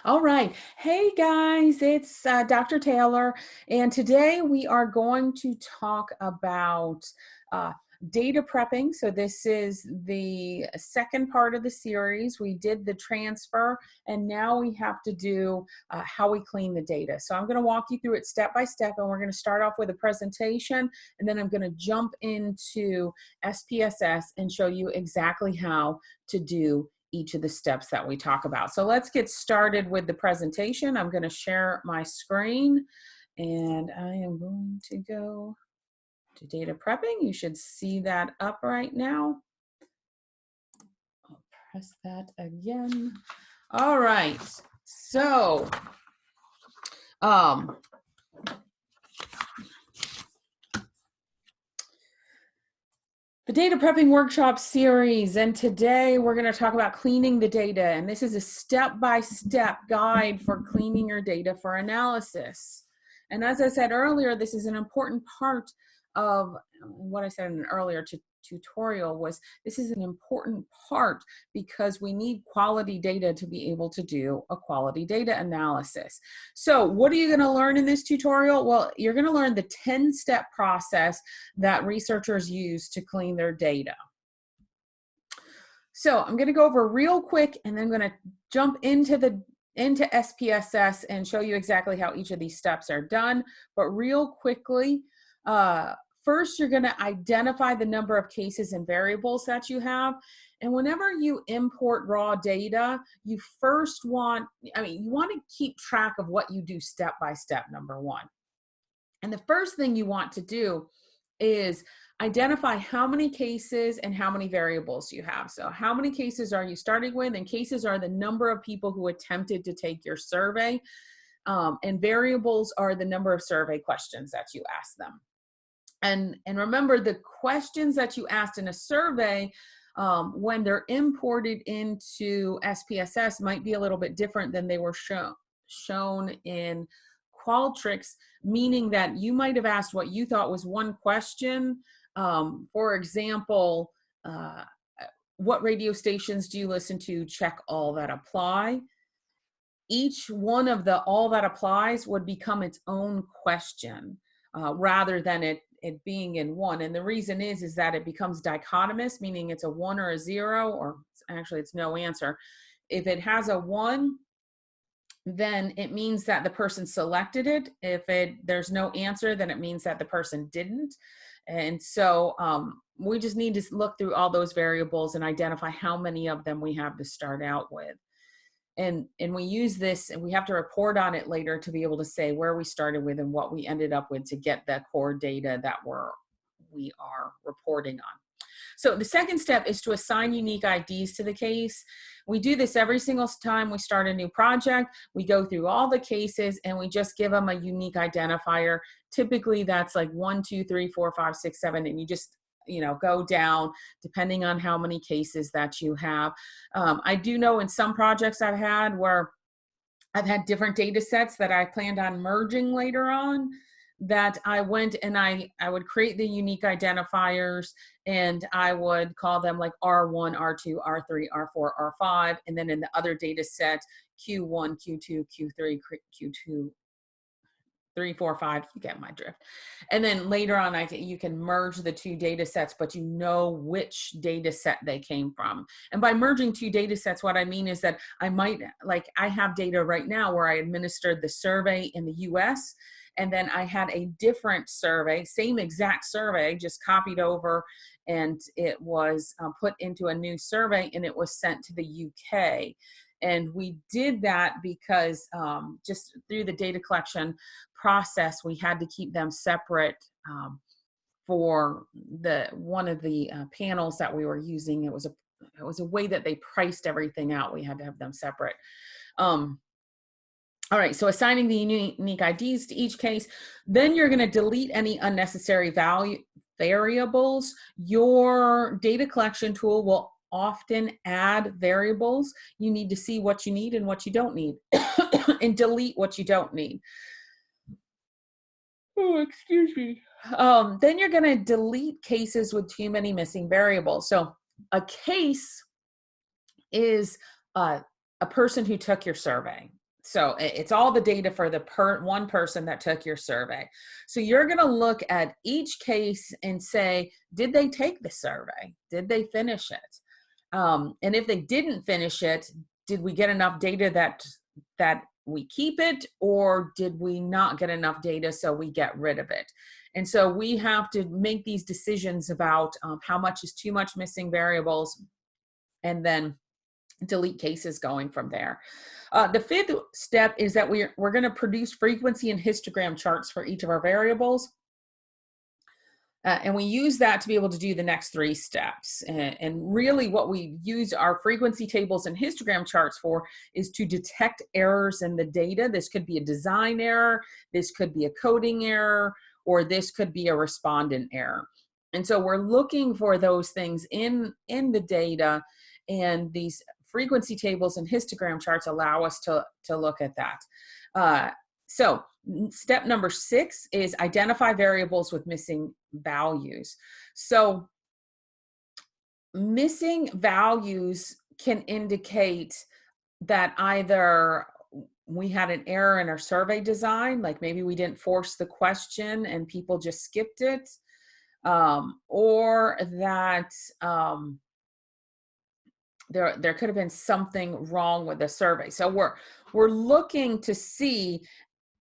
All right. Hey guys, it's Dr. Taylor, and today we are going to talk about uh, data prepping. So this is the second part of the series. We did the transfer, and now we have to do how we clean the data. So I'm going to walk you through it step by step, and we're going to start off with a presentation, and then I'm going to jump into SPSS and show you exactly how to do each of the steps that we talk about. So let's get started with the presentation. I'm going to share my screen and I am going to go to data prepping. You should see that up right now. I'll press that again. All right. So, the data prepping workshop series, and today we're going to talk about cleaning the data, and this is a step-by-step guide for cleaning your data for analysis. And as I said earlier, this is an important part of what I said in an earlier tutorial was this is an important part because we need quality data to be able to do a quality data analysis. So what are you going to learn in this tutorial? Well, you're going to learn the 10-step process that researchers use to clean their data. So I'm going to go over real quick and then I'm going to jump into SPSS and show you exactly how each of these steps are done. But real quickly, first, you're going to identify the number of cases and variables that you have. And whenever you import raw data, you first want, you want to keep track of what you do step by step, number one. And the first thing you want to do is identify how many cases and how many variables you have. So how many cases are you starting with? And cases are the number of people who attempted to take your survey. And variables are the number of survey questions that you ask them. And remember, the questions that you asked in a survey, when they're imported into SPSS, might be a little bit different than they were shown in Qualtrics, meaning that you might have asked what you thought was one question. For example, what radio stations do you listen to? Check all that apply. Each one of the all that applies would become its own question rather than it being in one. And the reason is that it becomes dichotomous, meaning it's a 1 or a 0, or actually it's no answer. If it has a 1, then it means that the person selected it. If there's no answer, then it means that the person didn't. And so we just need to look through all those variables and identify how many of them we have to start out with. And we use this, and we have to report on it later to be able to say where we started with and what we ended up with to get the core data that we are reporting on. So the second step is to assign unique IDs to the case. We do this every single time we start a new project. We go through all the cases and we just give them a unique identifier. Typically that's like 1, 2, 3, 4, 5, 6, 7, and you just go down depending on how many cases that you have. I do know in some projects I've had where I've had different data sets that I planned on merging later on, that I went and I would create the unique identifiers and I would call them like R1, R2, R3, R4, R5, and then in the other data set, Q1, Q2, Q3, Q2, 3, 4, 5, you get my drift. And then later on, you can merge the two data sets, but you know which data set they came from. And by merging two data sets, what I mean is that I have data right now where I administered the survey in the US, and then I had a different survey, same exact survey, just copied over, and it was put into a new survey, and it was sent to the UK. And we did that because just through the data collection process, we had to keep them separate for one of the panels that we were using. It was a way that they priced everything out. We had to have them separate. All right, so assigning the unique IDs to each case, then you're going to delete any unnecessary variables. Your data collection tool will often add variables. You need to see what you need and what you don't need and delete what you don't need. Oh, excuse me. Then you're going to delete cases with too many missing variables. So a case is a person who took your survey. So it's all the data for the one person that took your survey. So you're going to look at each case and say, did they take the survey? Did they finish it? And if they didn't finish it, did we get enough data that we keep it, or did we not get enough data so we get rid of it? And so we have to make these decisions about how much is too much missing variables, and then delete cases going from there. The fifth step is that we're going to produce frequency and histogram charts for each of our variables. And we use that to be able to do the next three steps. And really what we use our frequency tables and histogram charts for is to detect errors in the data. This could be a design error, this could be a coding error, or this could be a respondent error. And so we're looking for those things in the data, and these frequency tables and histogram charts allow us to look at that. So step number 6 is identify variables with missing values. So missing values can indicate that either we had an error in our survey design, like maybe we didn't force the question and people just skipped it, or that there could have been something wrong with the survey. So we're looking to see,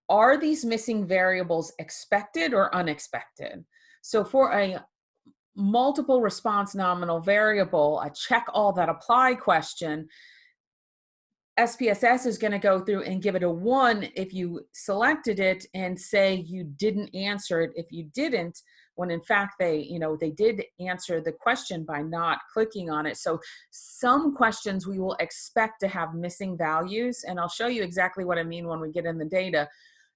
are these missing variables expected or unexpected? So for a multiple response nominal variable, a check all that apply question, SPSS is going to go through and give it a 1 if you selected it, and say you didn't answer it if you didn't, when in fact they did answer the question by not clicking on it. So some questions we will expect to have missing values, and I'll show you exactly what I mean when we get in the data.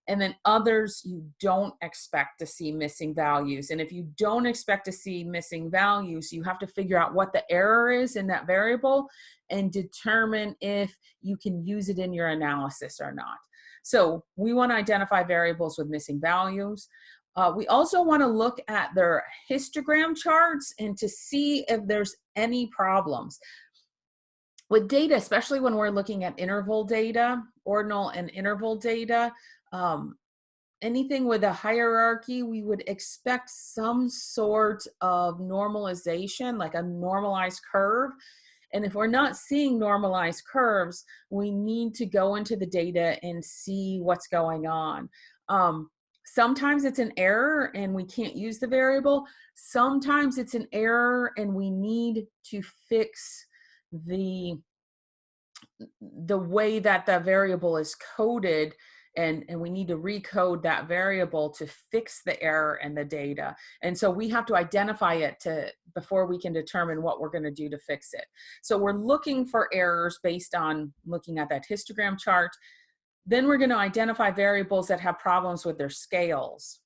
And then others you don't expect to see missing values. And if you don't expect to see missing values, you have to figure out what the error is in that variable and determine if you can use it in your analysis or not. So we want to identify variables with missing values. We also want to look at their histogram charts and to see if there's any problems. With data, especially when we're looking at interval data, ordinal and interval data, anything with a hierarchy, we would expect some sort of normalization, like a normalized curve. And if we're not seeing normalized curves, we need to go into the data and see what's going on. Sometimes it's an error and we can't use the variable. Sometimes it's an error and we need to fix the way that the variable is coded, and we need to recode that variable to fix the error in the data. And so we have to identify it before we can determine what we're going to do to fix it. So we're looking for errors based on looking at that histogram chart. Then we're going to identify variables that have problems with their scales.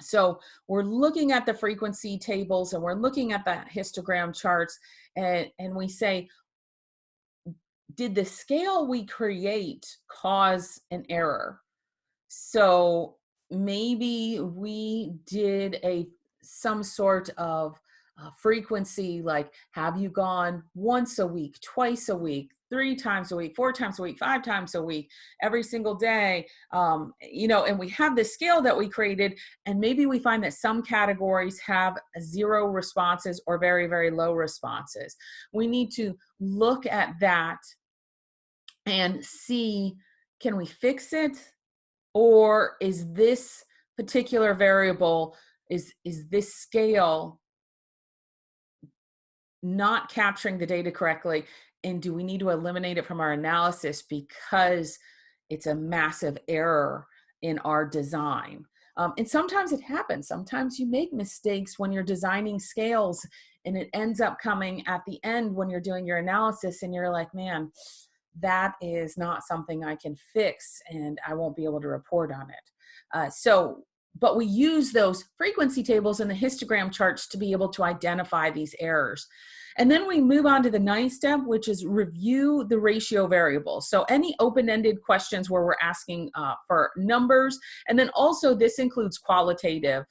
So we're looking at the frequency tables and we're looking at the histogram charts, and we say, did the scale we create cause an error? So maybe we did some sort of frequency, like have you gone once a week, twice a week, 3 times a week, 4 times a week, 5 times a week, every single day, and we have this scale that we created, and maybe we find that some categories have 0 responses or very, very low responses. We need to look at that and see, can we fix it? Or is this particular variable, is this scale not capturing the data correctly? And do we need to eliminate it from our analysis because it's a massive error in our design? And sometimes it happens. Sometimes you make mistakes when you're designing scales, and it ends up coming at the end when you're doing your analysis, and you're like, man, that is not something I can fix, and I won't be able to report on it. But we use those frequency tables and the histogram charts to be able to identify these errors. And then we move on to the 9th step, which is review the ratio variables. So any open-ended questions where we're asking for numbers, and then also this includes qualitative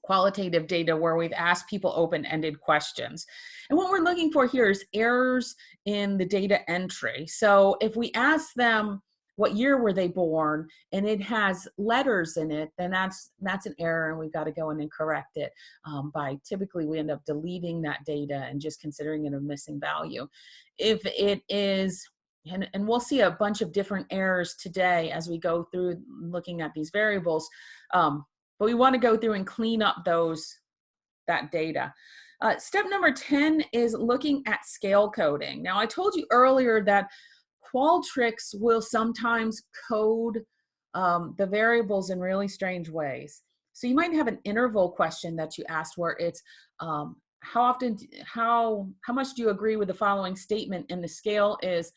qualitative data where we've asked people open-ended questions. And what we're looking for here is errors in the data entry. So if we ask them, what year were they born, and it has letters in it, then that's an error, and we've got to go in and correct it. Typically we end up deleting that data and just considering it a missing value. If it is, and we'll see a bunch of different errors today as we go through looking at these variables, but we want to go through and clean up that data. Step number 10 is looking at scale coding. Now, I told you earlier that Qualtrics will sometimes code the variables in really strange ways. So you might have an interval question that you asked where it's how much do you agree with the following statement, and the scale is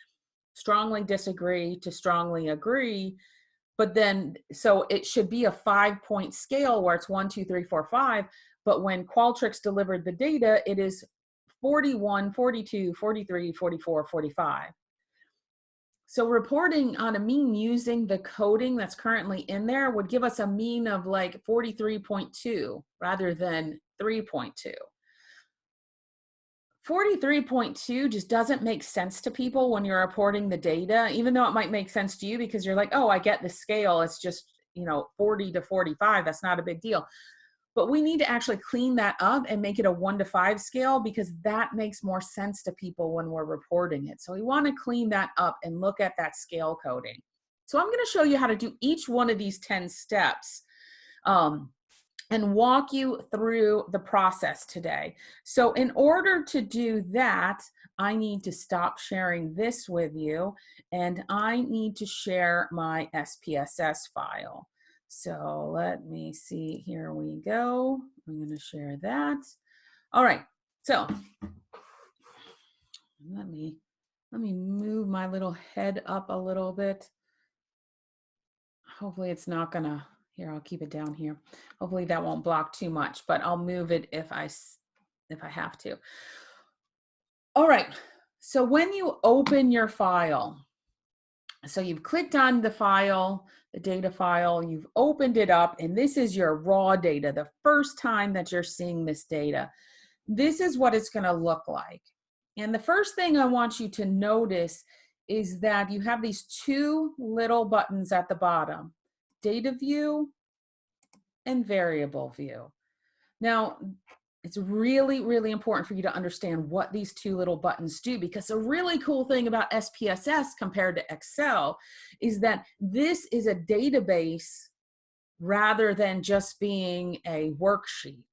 strongly disagree to strongly agree. But then, so it should be a 5-point scale where it's 1, 2, 3, 4, 5. But when Qualtrics delivered the data, it is 41, 42, 43, 44, 45. So reporting on a mean using the coding that's currently in there would give us a mean of like 43.2 rather than 3.2. 43.2 just doesn't make sense to people when you're reporting the data, even though it might make sense to you because you're like, oh, I get the scale. It's just, 40 to 45. That's not a big deal. But we need to actually clean that up and make it a 1 to 5 scale because that makes more sense to people when we're reporting it. So we want to clean that up and look at that scale coding. So I'm going to show you how to do each one of these 10 steps. And walk you through the process today. So in order to do that, I need to stop sharing this with you, and I need to share my SPSS file. So let me see, here we go. I'm going to share that. All right, so let me move my little head up a little bit. Hopefully it's not gonna, here, I'll keep it down here. Hopefully that won't block too much, but I'll move it if I have to. All right, so when you open your file, so you've clicked on the file, the data file, you've opened it up, and this is your raw data, the first time that you're seeing this data. This is what it's gonna look like. And the first thing I want you to notice is that you have these two little buttons at the bottom, data view and variable view. Now, it's really, really important for you to understand what these two little buttons do, because the really cool thing about SPSS compared to Excel is that this is a database rather than just being a worksheet.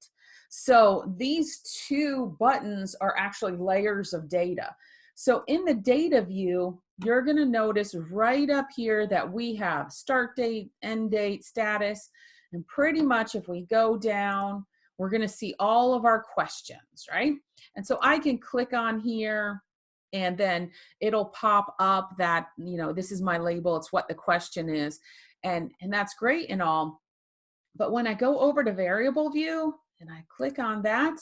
So these two buttons are actually layers of data. So in the data view, you're going to notice right up here that we have start date, end date, status, and pretty much if we go down, we're going to see all of our questions, right? And so I can click on here and then it'll pop up that, this is my label, it's what the question is. And that's great and all. But when I go over to variable view and I click on that,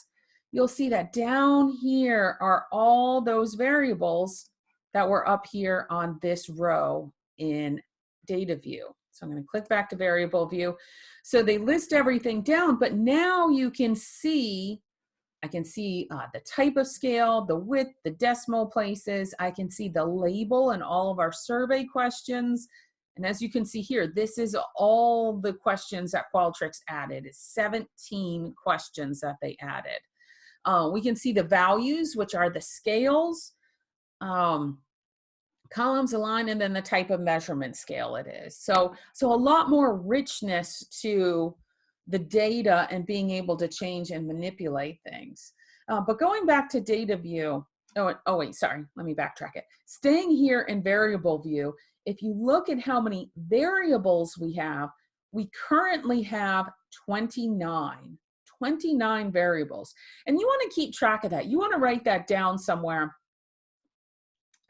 you'll see that down here are all those variables that were up here on this row in data view. So I'm going to click back to variable view. So they list everything down, but now you can see, I can see the type of scale, the width, the decimal places. I can see the label and all of our survey questions. And as you can see here, this is all the questions that Qualtrics added. It's 17 questions that they added. We can see the values, which are the scales, columns, a line, and then the type of measurement scale it is. So a lot more richness to the data and being able to change and manipulate things. But going back to data view, oh wait, sorry, let me backtrack it. Staying here in variable view, if you look at how many variables we currently have 29 variables. And you want to keep track of that. You want to write that down somewhere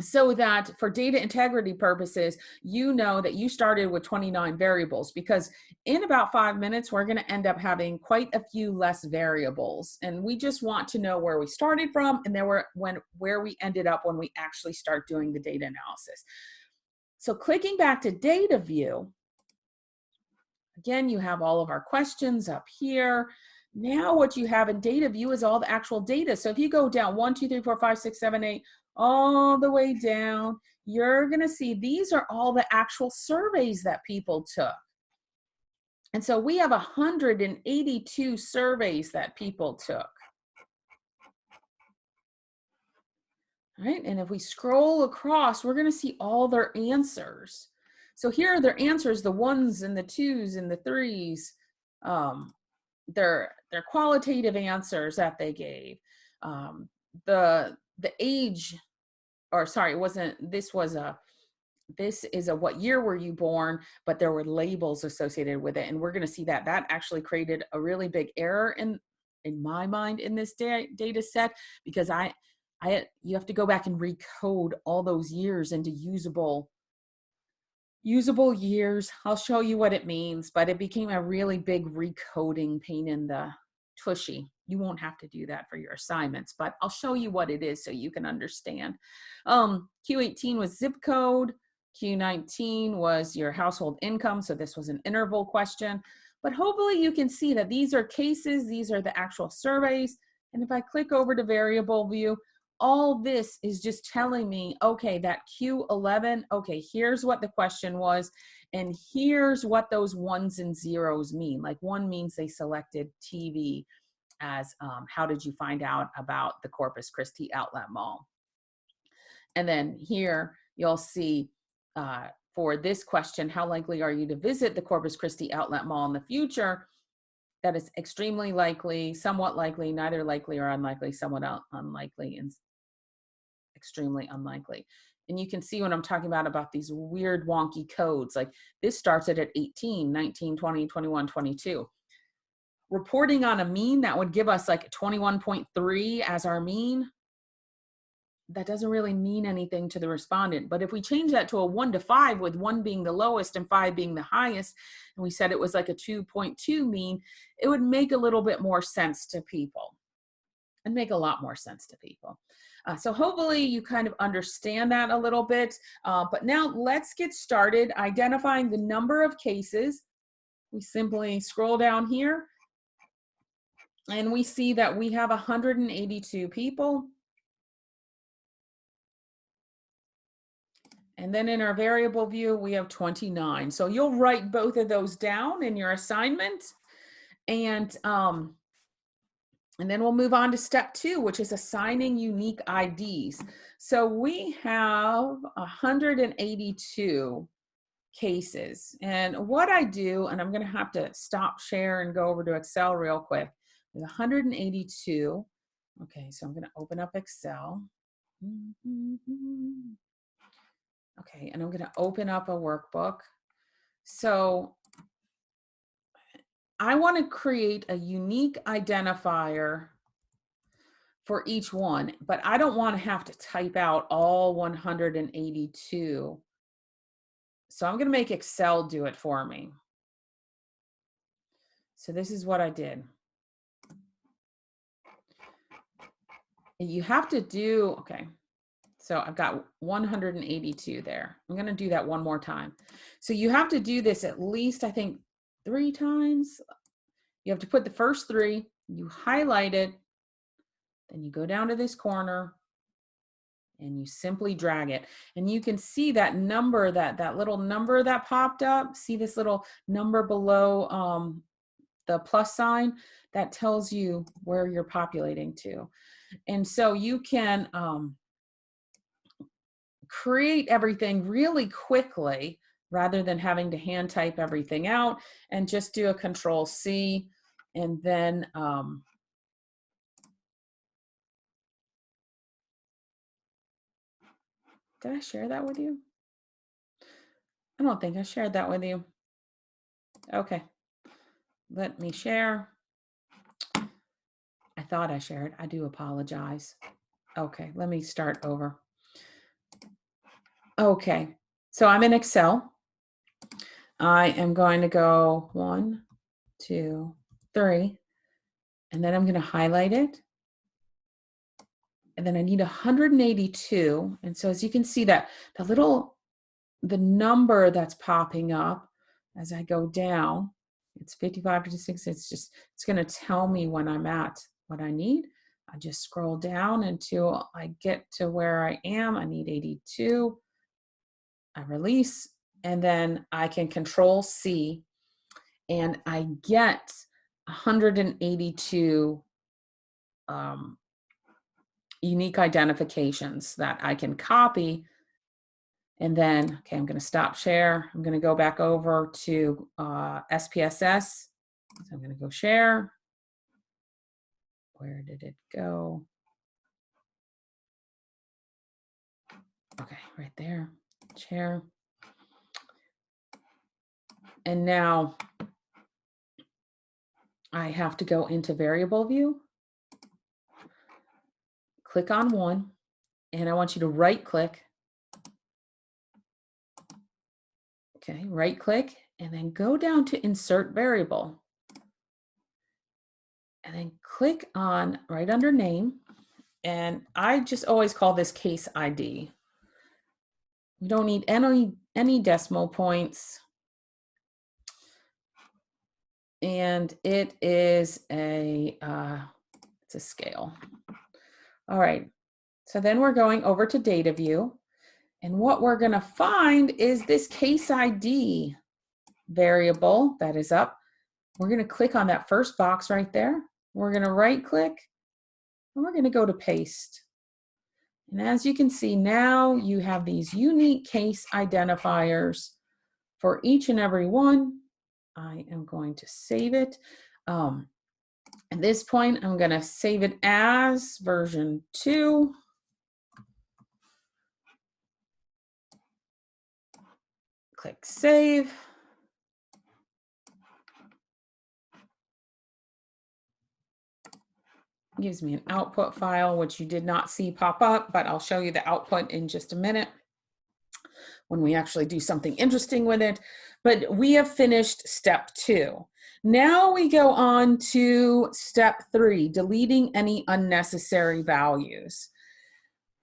so that for data integrity purposes, you know that you started with 29 variables, because in about 5 minutes, we're going to end up having quite a few less variables. And we just want to know where we started from and then where we ended up when we actually start doing the data analysis. So clicking back to data view, again, you have all of our questions up here. Now what you have in data view is all the actual data. So if you go down 1, 2, 3, 4, 5, 6, 7, 8, all the way down, you're gonna see these are all the actual surveys that people took. And so we have 182 surveys that people took. All right, and if we scroll across, we're gonna see all their answers. So here are their answers, the 1s and the 2s and the 3s, their qualitative answers that they gave. The age, or sorry, it wasn't, this is a what year were you born, but there were labels associated with it. And we're gonna see that actually created a really big error in my mind in this data set, because you have to go back and recode all those years into usable years. I'll show you what it means, but it became a really big recoding pain in the tushy. You won't have to do that for your assignments, but I'll show you what it is so you can understand. Q18 was zip code. Q19 was your household income. So this was an interval question, but hopefully you can see that these are cases, these are the actual surveys. And if I click over to variable view, all this is just telling me, okay, that Q11, okay, here's what the question was, and here's what those 1s and 0s mean. Like 1 means they selected TV as how did you find out about the Corpus Christi Outlet Mall? And then here you'll see for this question, how likely are you to visit the Corpus Christi Outlet Mall in the future? That is extremely likely, somewhat likely, neither likely or unlikely, somewhat unlikely, and extremely unlikely. And you can see what I'm talking about these weird wonky codes. Like this starts at 18, 19, 20, 21, 22. Reporting on a mean that would give us like 21.3 as our mean, that doesn't really mean anything to the respondent. But if we change that to a 1 to 5, with 1 being the lowest and 5 being the highest, and we said it was like a 2.2 mean, it would make a little bit more sense to people, and make a lot more sense to people. So hopefully you kind of understand that a little bit. But now let's get started identifying the number of cases. We simply scroll down here and we see that we have 182 people. And then in our variable view, we have 29. So you'll write both of those down in your assignment. And then we'll move on to step 2, which is assigning unique IDs. So we have 182 cases. And what I do, and I'm going to have to stop share and go over to Excel real quick. There's 182. Okay, so I'm going to open up Excel. Okay, and I'm going to open up a workbook. So I want to create a unique identifier for each one, but I don't want to have to type out all 182. So I'm going to make Excel do it for me. So this is what I did. You have to do, okay, so I've got 182 there. I'm going to do that one more time. So you have to do this at least, I think, 3 times. You have to put the first 3, you highlight it, then you go down to this corner and you simply drag it. And you can see that number, that little number that popped up. See this little number below the plus sign? That tells you where you're populating to. And so you can create everything really quickly rather than having to hand type everything out, and just do a Control C, and then did I share that with you? I don't think I shared that with you. Okay, let me share. I thought I shared. I do apologize. Okay, let me start over. Okay, so I'm in Excel. I am going to go 1, 2, 3, and then I'm going to highlight it. And then I need 182. And so as you can see that the number that's popping up as I go down, It's 55 to 6. It's going to tell me when I'm at what I need. I just scroll down until I get to where I am. I need 82. I release, and then I can Control C, and I get 182 unique identifications that I can copy. And then, okay, I'm going to stop share. I'm going to go back over to SPSS. So I'm going to go share. Where did it go? Okay, right there, share. And now I have to go into variable view, click on one, and I want you to right click. Okay, right click, and then go down to insert variable. And then click on right under name. And I just always call this case ID. You don't need any decimal points. And it is it's a scale. All right, so then we're going over to data view. And what we're gonna find is this case ID variable that is up. We're gonna click on that first box right there. We're gonna right click, and we're gonna go to paste. And as you can see, now you have these unique case identifiers for each and every one. I am going to save it. At this point, I'm going to save it as version 2. Click save. Gives me an output file, which you did not see pop up, but I'll show you the output in just a minute when we actually do something interesting with it. But we have finished step 2. Now we go on to step 3, deleting any unnecessary values.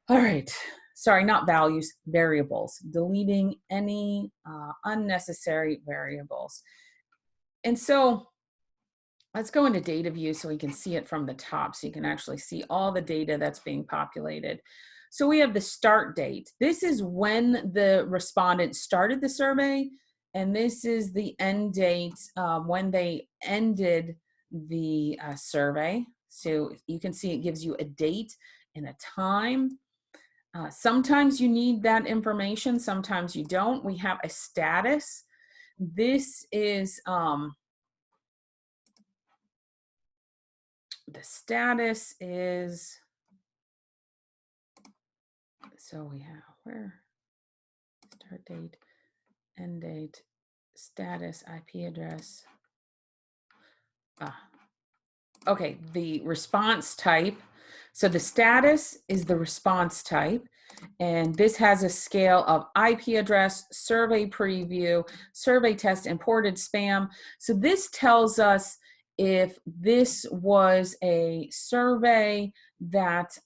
All right, sorry, not values, variables, deleting any unnecessary variables. And so let's go into data view so we can see it from the top, so you can actually see all the data that's being populated. So we have the start date. This is when the respondent started the survey, and this is the end date when they ended the survey. So you can see it gives you a date and a time. Sometimes you need that information, sometimes you don't. We have a status. This is the status is, so we have where, start date, end date, status, IP address. Okay, the response type. So the status is the response type, and this has a scale of IP address, survey preview, survey test, imported spam. So this tells us if this was a survey that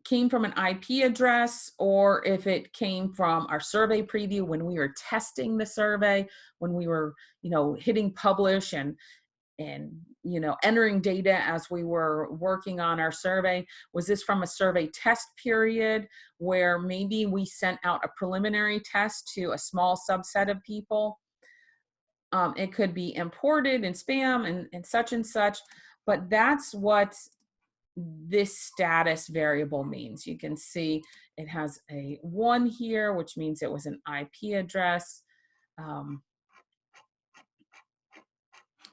came from an IP address, or if it came from our survey preview when we were testing the survey, when we were, hitting publish and entering data as we were working on our survey. Was this from a survey test period where maybe we sent out a preliminary test to a small subset of people? It could be imported in spam and such, but that's what this status variable means. You can see it has a 1 here, which means it was an IP address.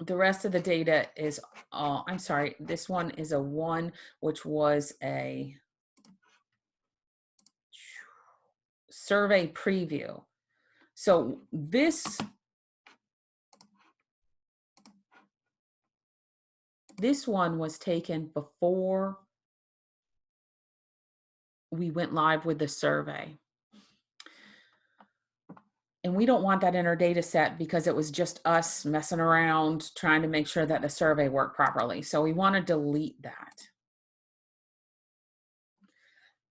The rest of the data is, I'm sorry, this one is a 1, which was a survey preview. So this one was taken before we went live with the survey. And we don't want that in our data set because it was just us messing around trying to make sure that the survey worked properly. So we want to delete that.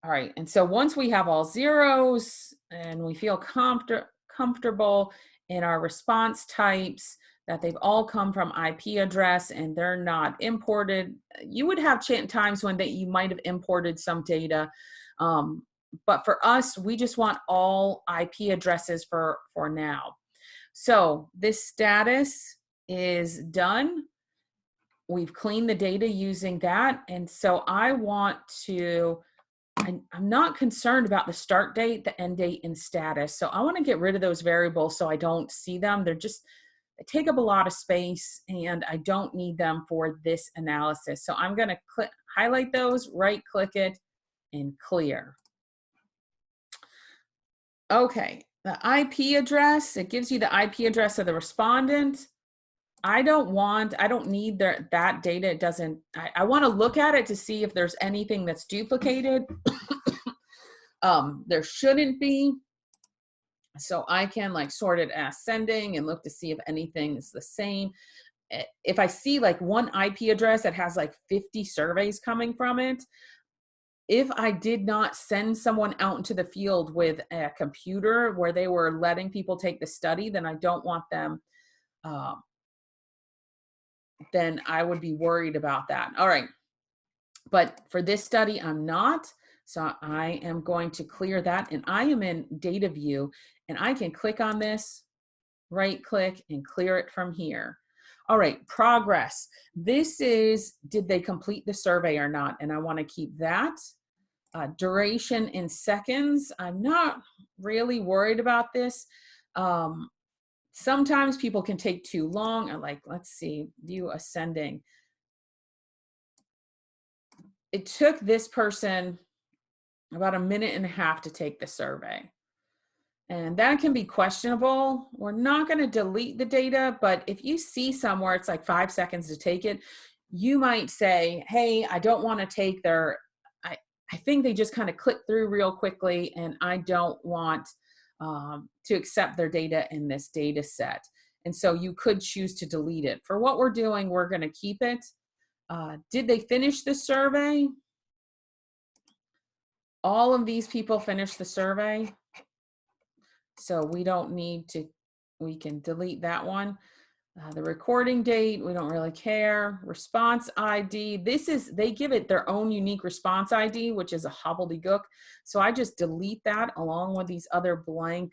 All right, and so once we have all zeros and we feel comfortable in our response types, that they've all come from IP address and they're not imported. You would have times when you might have imported some data. But for us, we just want all IP addresses for now. So this status is done. We've cleaned the data using that. And so I want to, I'm not concerned about the start date, the end date, and status. So I want to get rid of those variables so I don't see them. They take up a lot of space and I don't need them for this analysis. So I'm going to highlight those, right click it, and clear. Okay, the IP address, it gives you the IP address of the respondent. I don't need that data. It doesn't, I want to look at it to see if there's anything that's duplicated. There shouldn't be. So I can like sort it as sending and look to see if anything is the same. If I see like one IP address that has like 50 surveys coming from it, if I did not send someone out into the field with a computer where they were letting people take the study, then I don't want them, then I would be worried about that. All right. But for this study, I'm not. So I am going to clear that, and I am in data view, and I can click on this, right click, and clear it from here. All right, progress. This is, did they complete the survey or not? And I want to keep that. Duration in seconds. I'm not really worried about this. Sometimes people can take too long. I like, let's see, view ascending. It took this person about 1.5 minutes to take the survey. And that can be questionable. We're not going to delete the data, but if you see somewhere it's like 5 seconds to take it, you might say, hey, I don't want to take their, I think they just kind of click through real quickly and I don't want to accept their data in this data set. And so you could choose to delete it. For what we're doing, we're going to keep it. Did they finish the survey? All of these people finished the survey. So we don't need to, we can delete that one. The recording date, we don't really care. Response ID, this is, they give it their own unique response ID, which is a hobbledegook. So I just delete that along with these other blank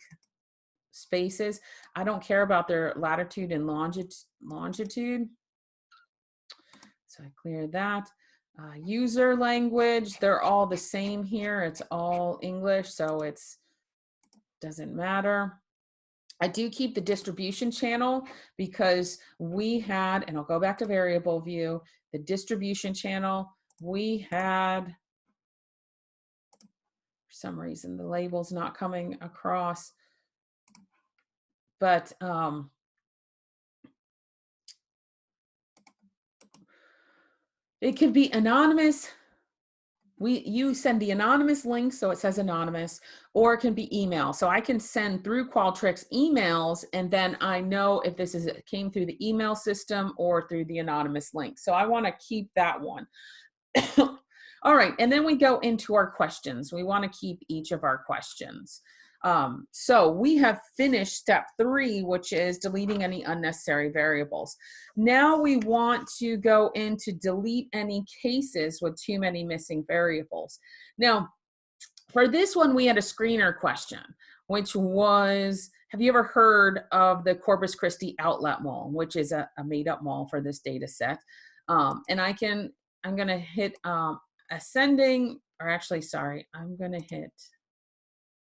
spaces. I don't care about their latitude and longitude. So I clear that. User language, they're all the same here. It's all English, so it's doesn't matter. I do keep the distribution channel because we had, and I'll go back to variable view, the distribution channel, we had, for some reason, the label's not coming across, but it could be anonymous. You send the anonymous link, so it says anonymous, or it can be email. So I can send through Qualtrics emails, and then I know if this came through the email system or through the anonymous link. So I want to keep that one. All right, and then we go into our questions. We want to keep each of our questions. So we have finished step 3, which is deleting any unnecessary variables. Now we want to go into delete any cases with too many missing variables. Now, for this one, we had a screener question, which was, have you ever heard of the Corpus Christi outlet mall, which is a made-up mall for this data set? And I'm going to hit ascending, or actually, sorry, I'm going to hit,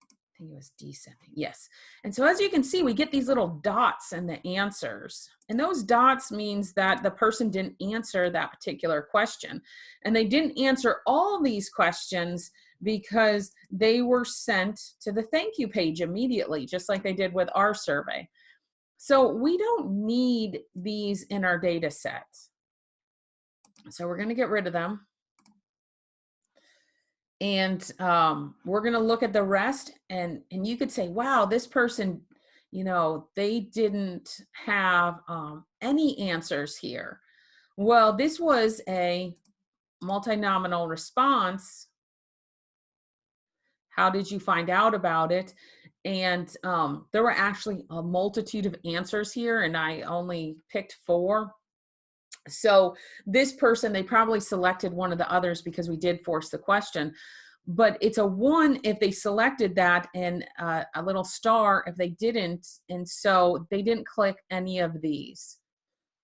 I think it was descending, yes. And so as you can see, we get these little dots in the answers. And those dots means that the person didn't answer that particular question. And they didn't answer all these questions because they were sent to the thank you page immediately, just like they did with our survey. So we don't need these in our data set. So we're going to get rid of them. And we're going to look at the rest, and you could say, wow, this person, you know, they didn't have any answers here. Well, this was a multinomial response. How did you find out about it? And there were actually a multitude of answers here, and I only picked 4. So this person, they probably selected one of the others because we did force the question, but it's a 1 if they selected that, and a little star if they didn't, and so they didn't click any of these.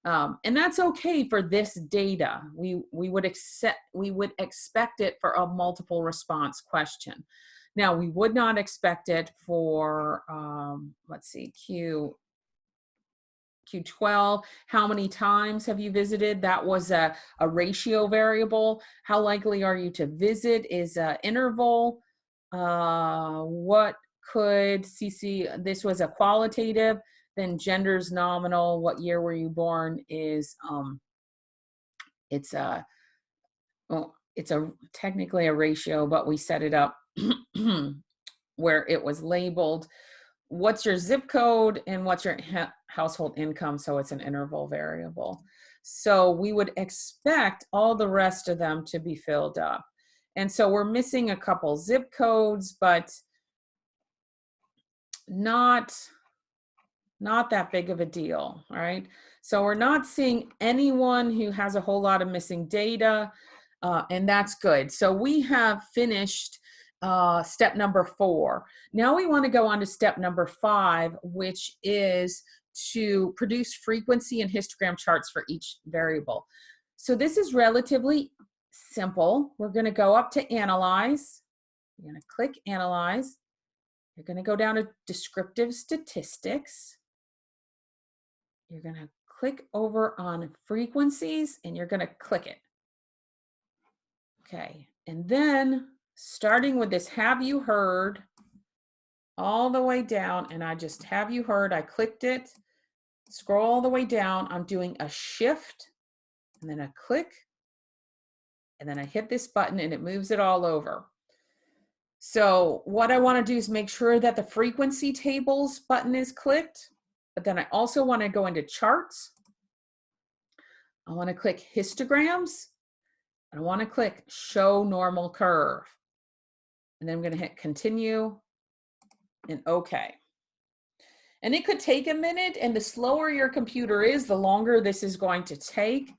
And that's okay for this data. We would expect it for a multiple response question. Now, we would not expect it for, let's see, Q12, how many times have you visited? That was a ratio variable. How likely are you to visit is an interval. What could CC, this was a qualitative, then gender's nominal, what year were you born is, it's a, well, it's technically a ratio, but we set it up where it was labeled what's your zip code and what's your household income, so it's an interval variable. So we would expect all the rest of them to be filled up. And so we're missing a couple zip codes, but not that big of a deal, all right? So we're not seeing anyone who has a whole lot of missing data, and that's good. So we have finished step number 4. Now we want to go on to step number 5, which is to produce frequency and histogram charts for each variable. So this is relatively simple. We're going to go up to Analyze. You're going to click Analyze. You're going to go down to Descriptive Statistics. You're going to click over on Frequencies, and you're going to click it. Okay, and then starting with this have you heard all the way down, and I just have you heard, I clicked it, scroll all the way down, I'm doing a shift and then a click, and then I hit this button and it moves it all over. So what I want to do is make sure that the frequency tables button is clicked, but then I also want to go into charts. I want to click histograms. I want to click show normal curve. And then I'm going to hit continue and OK. And it could take a minute, and the slower your computer is, the longer this is going to take.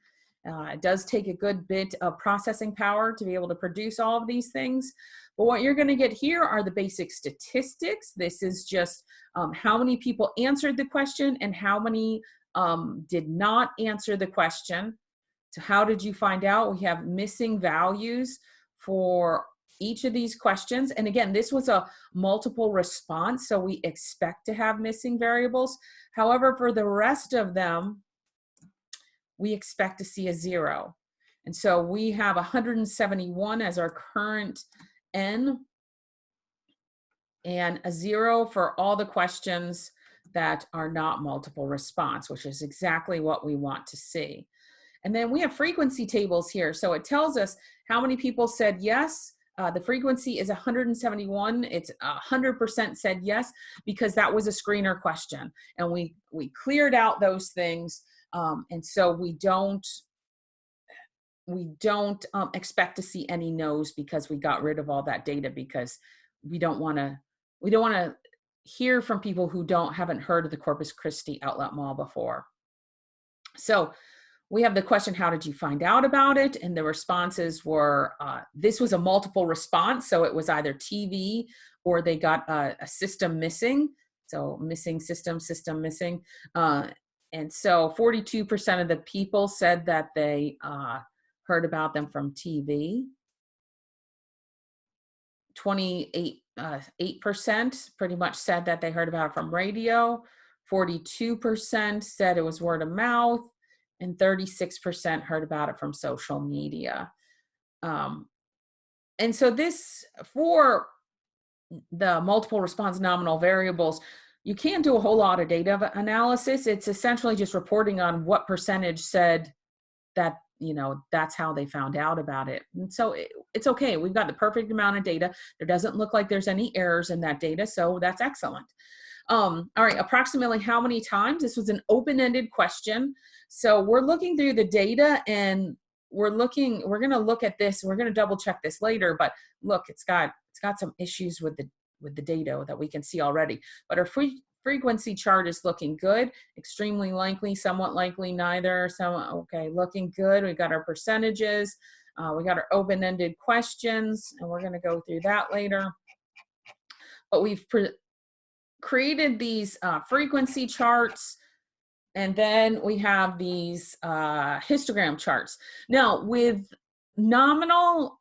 It does take a good bit of processing power to be able to produce all of these things. But what you're going to get here are the basic statistics. This is just how many people answered the question and how many did not answer the question. So how did you find out? We have missing values for each of these questions. And again, this was a multiple response, so we expect to have missing variables. However, for the rest of them, we expect to see a 0. And so we have 171 as our current N, and a 0 for all the questions that are not multiple response, which is exactly what we want to see. And then we have frequency tables here. So it tells us how many people said yes. The frequency is 171. It's 100% said yes, because that was a screener question. And we cleared out those things. And so we don't expect to see any no's, because we got rid of all that data, because we don't want to hear from people who haven't heard of the Corpus Christi Outlet Mall before. So we have the question, how did you find out about it? And the responses were, this was a multiple response. So it was either TV, or they got a system missing. So missing system missing. And so 42% of the people said that they heard about them from TV. 8% pretty much said that they heard about it from radio. 42% said it was word of mouth. And 36% heard about it from social media. And so this, for the multiple response nominal variables, you can't do a whole lot of data analysis. It's essentially just reporting on what percentage said that, that's how they found out about it. And so it's okay. We've got the perfect amount of data. There doesn't look like there's any errors in that data, so that's excellent. All right, approximately how many times? This was an open-ended question. So we're looking through the data, and we're going to look at this. We're going to double check this later, but look, it's got some issues with with the data that we can see already. But our frequency chart is looking good, extremely likely, somewhat likely, neither. Okay, looking good. We got our percentages. We got our open-ended questions, and we're going to go through that later. But we've created these frequency charts, and then we have these histogram charts. Now, with nominal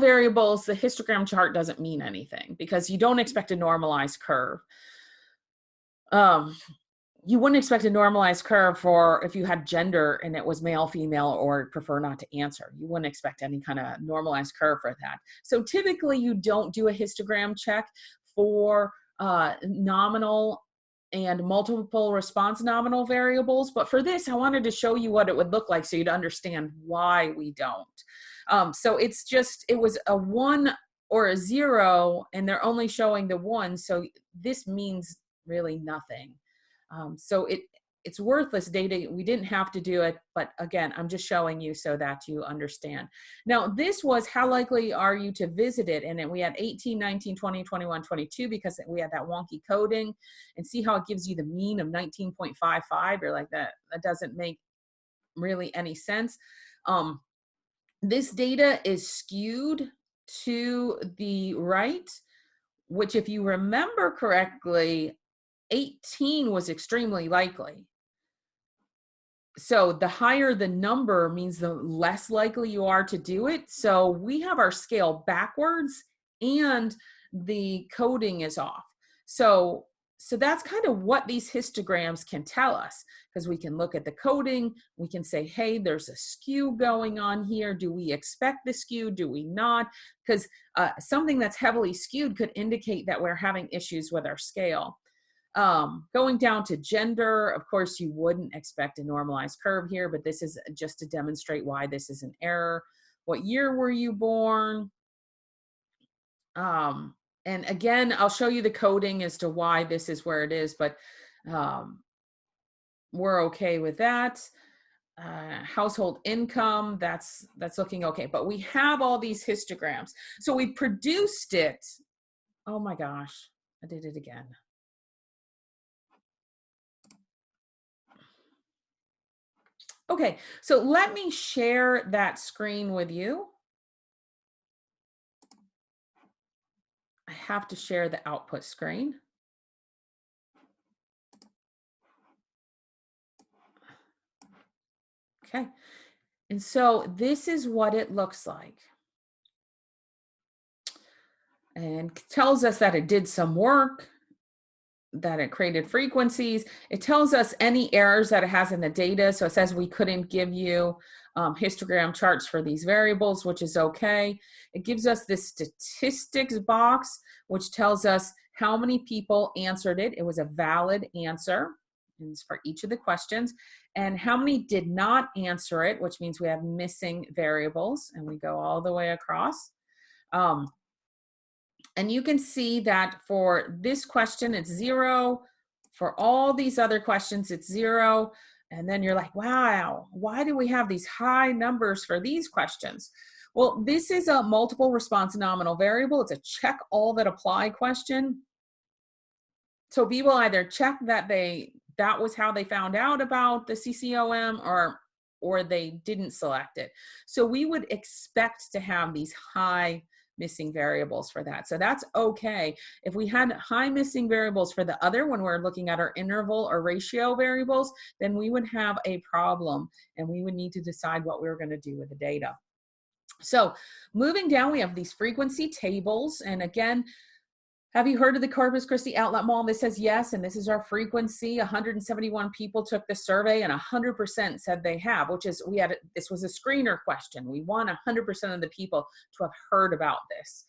variables, the histogram chart doesn't mean anything because you don't expect a normalized curve. You wouldn't expect a normalized curve for if you had gender and it was male, female, or prefer not to answer. You wouldn't expect any kind of normalized curve for that. So typically you don't do a histogram check for nominal and multiple response nominal variables. But for this, I wanted to show you what it would look like so you'd understand why we don't. So it was a 1 or a 0, and they're only showing the 1. So this means really nothing. So it's worthless data. We didn't have to do it, but again, I'm just showing you so that you understand. Now, this was how likely are you to visit it? And then we had 18, 19, 20, 21, 22 because we had that wonky coding. And see how it gives you the mean of 19.55? You're like, that doesn't make really any sense. This data is skewed to the right, which if you remember correctly, 18 was extremely likely. So the higher the number means the less likely you are to do it. So we have our scale backwards and the coding is off. So that's kind of what these histograms can tell us, because we can look at the coding. We can say, hey, there's a skew going on here. Do we expect the skew? Do we not? Because something that's heavily skewed could indicate that we're having issues with our scale. Going down to gender, of course, you wouldn't expect a normalized curve here, but this is just to demonstrate why this is an error. What year were you born? And again, I'll show you the coding as to why this is where it is, but we're okay with that. Household income, that's looking okay. But we have all these histograms. So we produced it. Oh my gosh, I did it again. Okay, so let me share that screen with you. I have to share the output screen. Okay, and so this is what it looks like. And tells us that it did some work, that it created frequencies. It tells us any errors that it has in the data. So it says we couldn't give you histogram charts for these variables, which is okay. It gives us this statistics box, which tells us how many people answered it. It was a valid answer. And it's for each of the questions. And how many did not answer it, which means we have missing variables. And we go all the way across. And you can see that for this question, it's 0. For all these other questions, it's 0. And then you're like, wow, why do we have these high numbers for these questions? Well, this is a multiple response nominal variable. It's a check all that apply question. So people either check that that was how they found out about the CCOM, or they didn't select it. So we would expect to have these high missing variables for that. So that's okay. If we had high missing variables for the other, when we're looking at our interval or ratio variables, then we would have a problem and we would need to decide what we were going to do with the data. So moving down, we have these frequency tables. And again, have you heard of the Corpus Christi Outlet Mall? This says yes, and this is our frequency. 171 people took the survey, and 100% said they have, which is, this was a screener question. We want 100% of the people to have heard about this.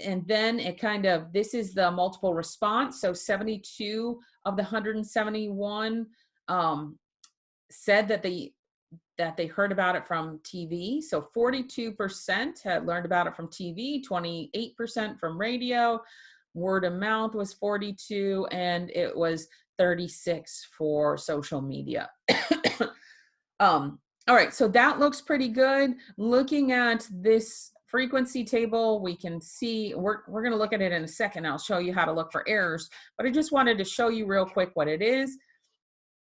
And then this is the multiple response. So 72 of the 171 said that they heard about it from TV. So 42% had learned about it from TV, 28% from radio, word of mouth was 42, and it was 36 for social media. All right, so that looks pretty good. Looking at this frequency table, we can see, we're going to look at it in a second. I'll show you how to look for errors, but I just wanted to show you real quick what it is.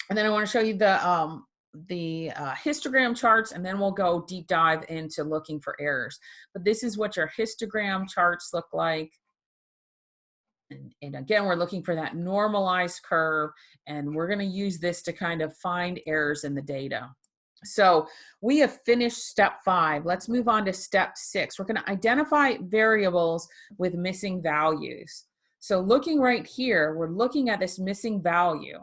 And then I want to show you the histogram charts, and then we'll go deep dive into looking for errors. But this is what your histogram charts look like. And again, we're looking for that normalized curve, and we're going to use this to kind of find errors in the data. So we have finished step 5. Let's move on to step 6. We're going to identify variables with missing values. So looking right here, we're looking at this missing value.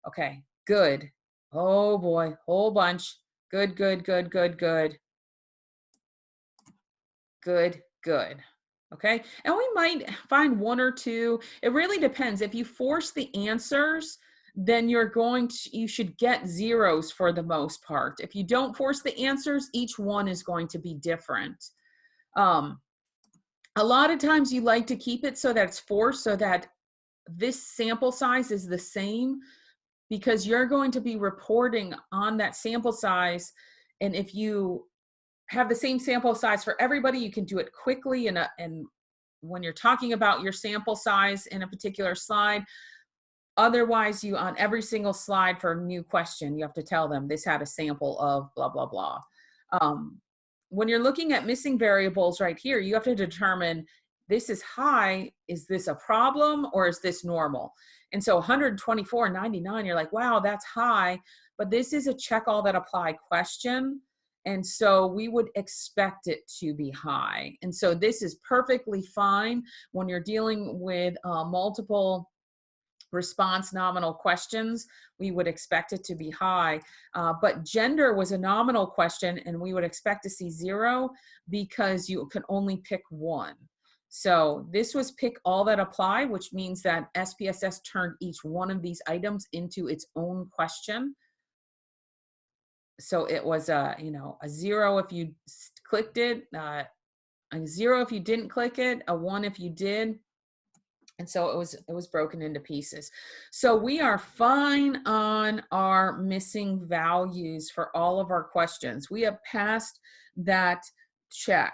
Okay, good. Oh boy, whole bunch. Good, good, good, good, good. Good, good. Okay, and we might find 1 or 2. It really depends. If you force the answers, then you should get zeros for the most part. If you don't force the answers, each one is going to be different. A lot of times you like to keep it so that it's forced, so that this sample size is the same, because you're going to be reporting on that sample size. And if you have the same sample size for everybody, you can do it quickly. And when you're talking about your sample size in a particular slide, otherwise you, on every single slide for a new question, you have to tell them this had a sample of blah, blah, blah. When you're looking at missing variables right here, you have to determine, this is high, is this a problem, or is this normal? And so 124.99, you're like, wow, that's high, but this is a check all that apply question. And so we would expect it to be high. And so this is perfectly fine when you're dealing with multiple response nominal questions. We would expect it to be high, but gender was a nominal question, and we would expect to see 0 because you can only pick 1. So this was pick all that apply, which means that SPSS turned each one of these items into its own question. So it was a 0 if you clicked it, a 0 if you didn't click it, a 1 if you did. And so it was broken into pieces. So we are fine on our missing values for all of our questions. We have passed that check.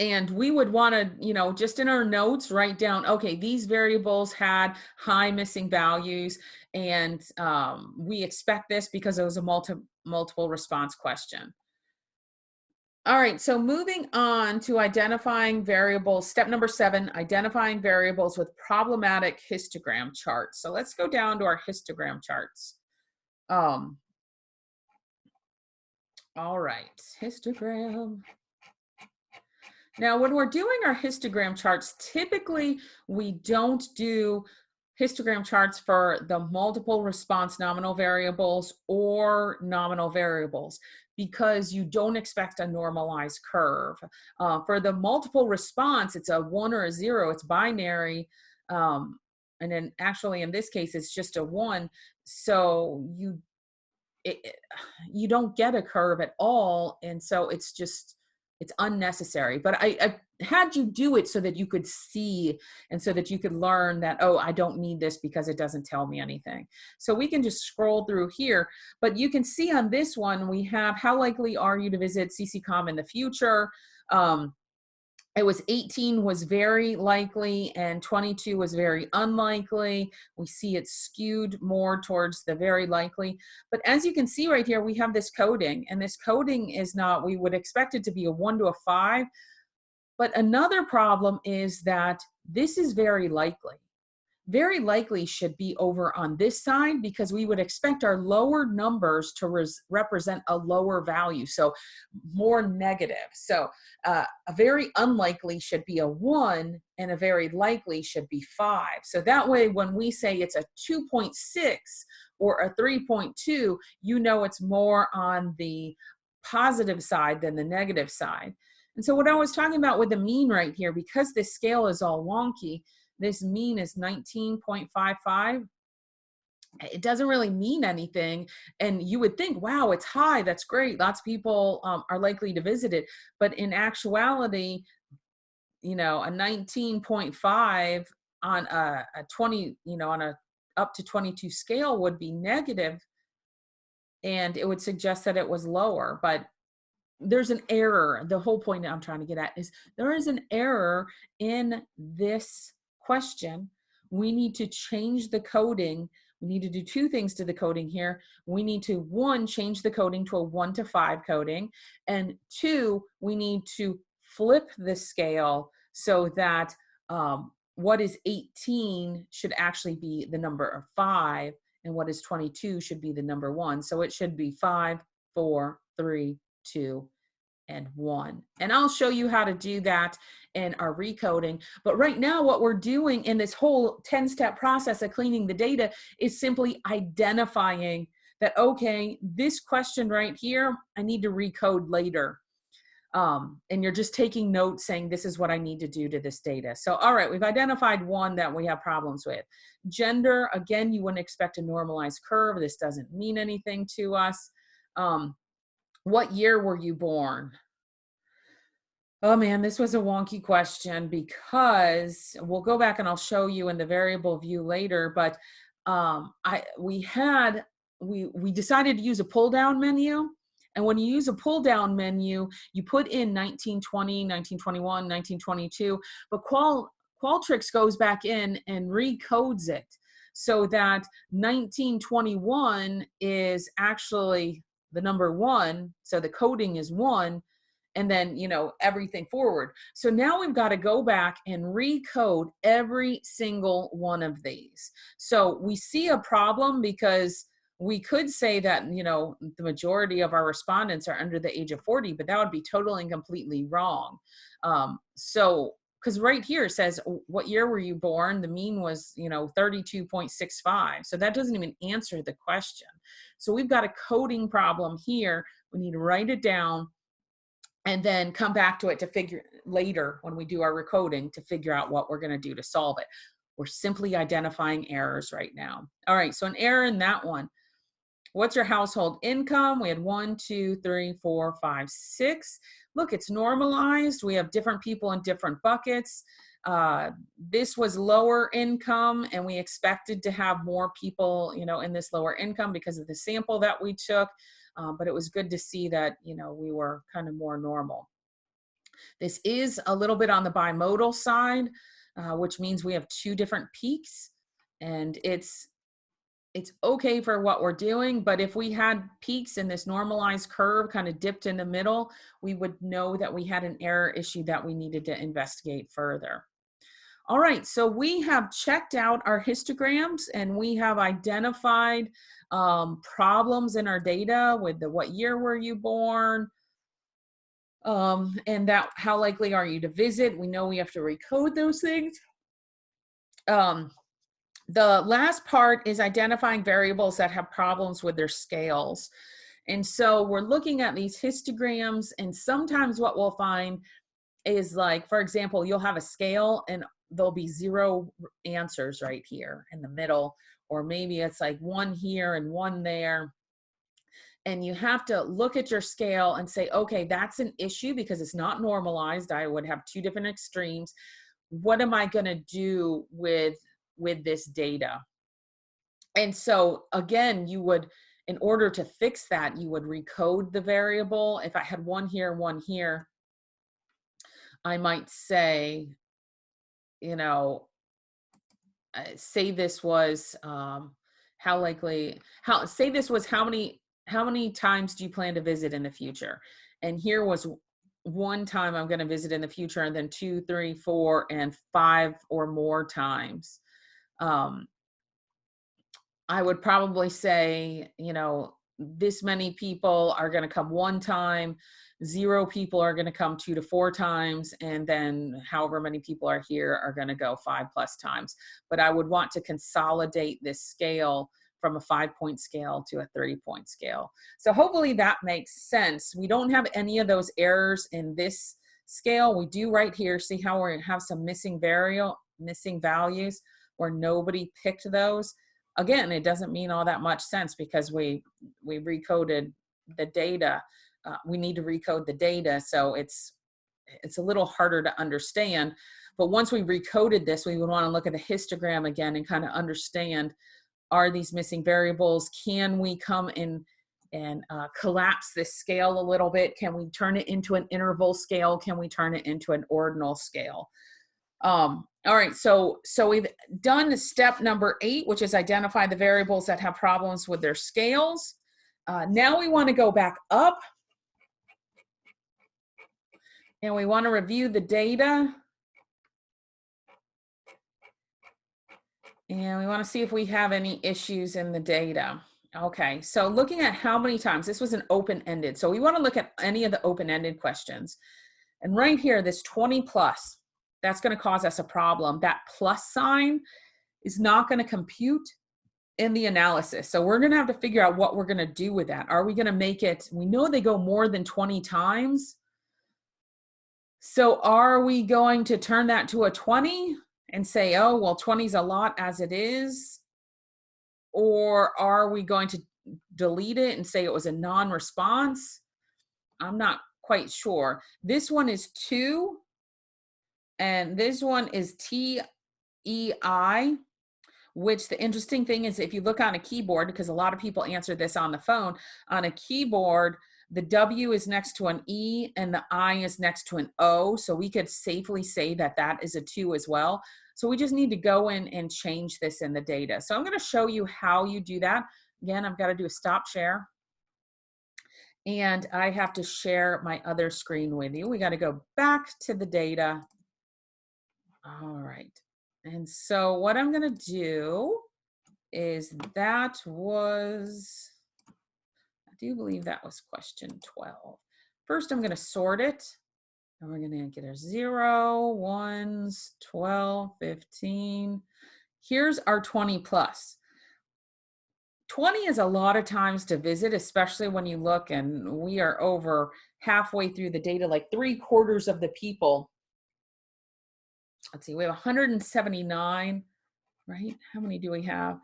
And we would want to, just in our notes, write down, okay, these variables had high missing values, and we expect this because it was a multiple response question. All right, so moving on to identifying variables, step number 7, identifying variables with problematic histogram charts. So let's go down to our histogram charts. All right, histogram. Now, when we're doing our histogram charts, typically we don't do histogram charts for the multiple response nominal variables or nominal variables, because you don't expect a normalized curve. For the multiple response, it's a 1 or a 0, it's binary. And then actually in this case, it's just a 1. So you don't get a curve at all. And so it's unnecessary. But I had you do it so that you could see, and so that you could learn that, oh, I don't need this because it doesn't tell me anything. So we can just scroll through here, but you can see on this one, we have how likely are you to visit CCCOM in the future? It was 18 was very likely, and 22 was very unlikely. We see it skewed more towards the very likely. But as you can see right here, we have this coding, and this coding is not, we would expect it to be a 1 to a 5. But another problem is that this is very likely. Very likely should be over on this side, because we would expect our lower numbers to represent a lower value, so more negative. So a very unlikely should be a 1, and a very likely should be 5. So that way, when we say it's a 2.6 or a 3.2, you know it's more on the positive side than the negative side. And so what I was talking about with the mean right here, because this scale is all wonky, this mean is 19.55. It doesn't really mean anything. And you would think, wow, it's high. That's great. Lots of people are likely to visit it. But in actuality, a 19.5 on a 20, on a up to 22 scale would be negative. and it would suggest that it was lower, but there's an error. The whole point I'm trying to get at is there is an error in this question. We need to change the coding. We need to do two things to the coding here. We need to, one, change the coding to a 1 to 5 coding, and two, we need to flip the scale so that what is 18 should actually be the number 5, and what is 22 should be the number 1. So it should be 5, 4, 3, 2, and 1. And I'll show you how to do that in our recoding. But right now, what we're doing in this whole 10-step process of cleaning the data is simply identifying that, okay, this question right here, I need to recode later. And you're just taking notes saying, this is what I need to do to this data. So, all right, we've identified one that we have problems with. Gender, again, you wouldn't expect a normalized curve. This doesn't mean anything to us. What year were you born? Oh man, this was a wonky question because we'll go back and I'll show you in the variable view later, but we decided to use a pull down menu. And when you use a pull down menu, you put in 1920, 1921, 1922, but Qualtrics goes back in and recodes it so that 1921 is actually the number 1, so the coding is 1, and then, you know, everything forward. So now we've got to go back and recode every single one of these. So we see a problem because we could say that, you know, the majority of our respondents are under the age of 40, but that would be totally and completely wrong. Because right here it says, what year were you born? The mean was, you know, 32.65. So that doesn't even answer the question. So we've got a coding problem here. We need to write it down and then come back to it to figure later when we do our recoding to figure out what we're going to do to solve it. We're simply identifying errors right now. All right, so an error in that one. What's your household income? We had 1, 2, 3, 4, 5, 6. Look, it's normalized. We have different people in different buckets. This was lower income, and we expected to have more people, you know, in this lower income because of the sample that we took. But it was good to see that, you know, we were kind of more normal. This is a little bit on the bimodal side, which means we have 2 different peaks, and it's okay for what we're doing, but if we had peaks in this normalized curve kind of dipped in the middle, we would know that we had an error issue that we needed to investigate further. All right, so we have checked out our histograms and we have identified problems in our data with the what year were you born, and that how likely are you to visit. We know we have to recode those things. The last part is identifying variables that have problems with their scales. And so we're looking at these histograms, and sometimes what we'll find is, like, for example, you'll have a scale and there'll be 0 answers right here in the middle, or maybe it's like 1 here and 1 there. And you have to look at your scale and say, okay, that's an issue because it's not normalized. I would have 2 different extremes. What am I going to do with this data? And so again, you would, in order to fix that, you would recode the variable. If I had 1 here, 1 here, I might say, you know, say this was how many times do you plan to visit in the future? And here was 1 time I'm going to visit in the future, and then 2, 3, 4, and 5 or more times. I would probably say, you know, this many people are going to come 1 time, 0 people are going to come 2 to 4 times, and then however many people are here are going to go 5+ times. But I would want to consolidate this scale from a 5-point scale to a 30-point scale. So hopefully that makes sense. We don't have any of those errors in this scale. We do right here. See how we have some missing values where nobody picked those. Again, it doesn't mean all that much sense because we recoded the data. We need to recode the data, so it's a little harder to understand. But once we recoded this, we would want to look at the histogram again and kind of understand, are these missing variables? Can we come and collapse this scale a little bit. Can we turn it into an interval scale? Can we turn it into an ordinal scale? All right, so we've done step number 8, which is identify the variables that have problems with their scales. Now we want to go back up and we want to review the data. And we want to see if we have any issues in the data. Okay, so looking at how many times, this was an open-ended. So we want to look at any of the open-ended questions. And right here, this 20 plus, that's going to cause us a problem. That plus sign is not going to compute in the analysis. So we're going to have to figure out what we're going to do with that. Are we going to make it, we know they go more than 20 times. So are we going to turn that to a 20 and say, oh, well, 20 is a lot as it is? Or are we going to delete it and say it was a non-response? I'm not quite sure. This one is 2, and this one is TEI, which the interesting thing is if you look on a keyboard, because a lot of people answer this on the phone, on a keyboard, the W is next to an E and the I is next to an O. So we could safely say that that is a 2 as well. So we just need to go in and change this in the data. So I'm going to show you how you do that. Again, I've got to do a stop share. And I have to share my other screen with you. We got to go back to the data. All right. And so what I'm going to do is that was, I do believe that was question 12. First, I'm going to sort it. And we're going to get our 0, 1s, 12, 15. Here's our 20 plus. 20 is a lot of times to visit, especially when you look and we are over halfway through the data, like 3/4 of the people. Let's see, we have 179, right? How many do we have?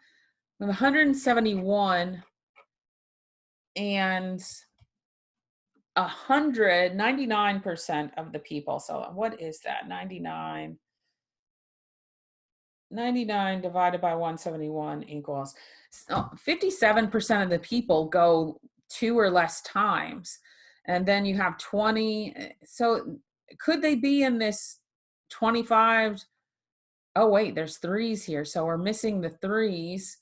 We have 171 and 99% of the people. So what is that? 99 divided by 171 equals 57% of the people go 2 or less times. And then you have 20. So could they be in this 25? Oh, wait, there's 3s here. So we're missing the 3s.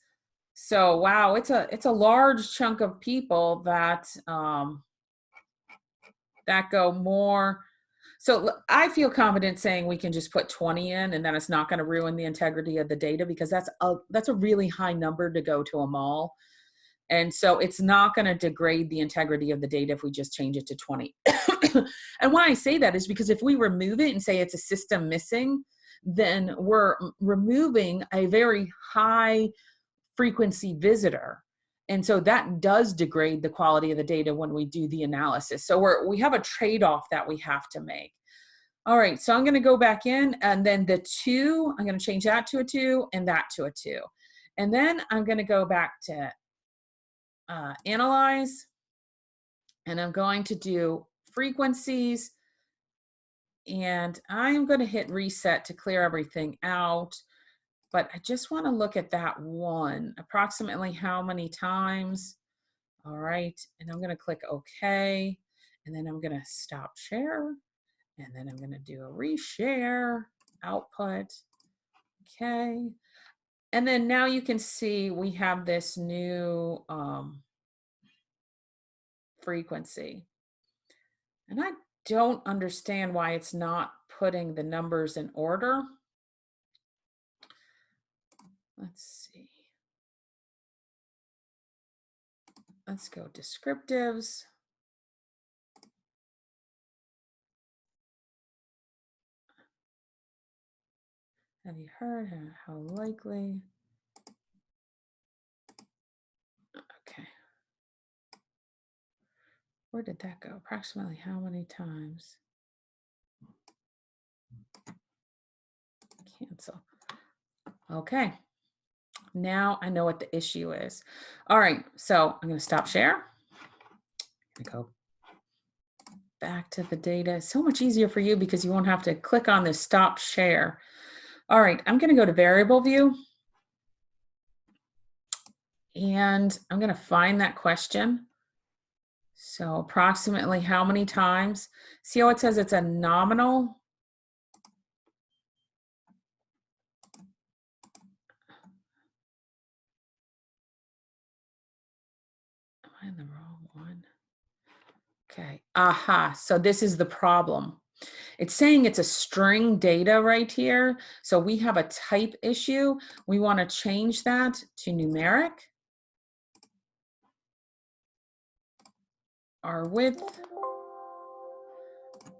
So, wow, it's a large chunk of people that, that go more. So I feel confident saying we can just put 20 in and then it's not going to ruin the integrity of the data, because that's a really high number to go to a mall. And so it's not going to degrade the integrity of the data if we just change it to 20. And why I say that is because if we remove it and say it's a system missing, then we're removing a very high frequency visitor. And so that does degrade the quality of the data when we do the analysis. So we have a trade-off that we have to make. All right, so I'm going to go back in, and then the 2, I'm going to change that to a 2 and that to a 2. And then I'm going to go back to analyze, and I'm going to do frequencies, and I'm going to hit reset to clear everything out. But I just want to look at that one, approximately how many times. All right, and I'm going to click OK, and then I'm going to stop share, and then I'm going to do a reshare output. Okay, and then now you can see we have this new frequency, and I don't understand why it's not putting the numbers in order. Let's see. Let's go descriptives. Have you heard how likely? Okay. Where did that go? Approximately how many times? Cancel. Okay. Now I know what the issue is. All right, so I'm going to stop share. I'm going to go back to the data. It's so much easier for you because you won't have to click on this stop share. All right, I'm going to go to variable view. And I'm going to find that question. So approximately how many times? See how it says it's a nominal? Am I in the wrong one? Okay, aha, so this is the problem. It's saying it's a string data right here. So we have a type issue. We want to change that to numeric. Our width,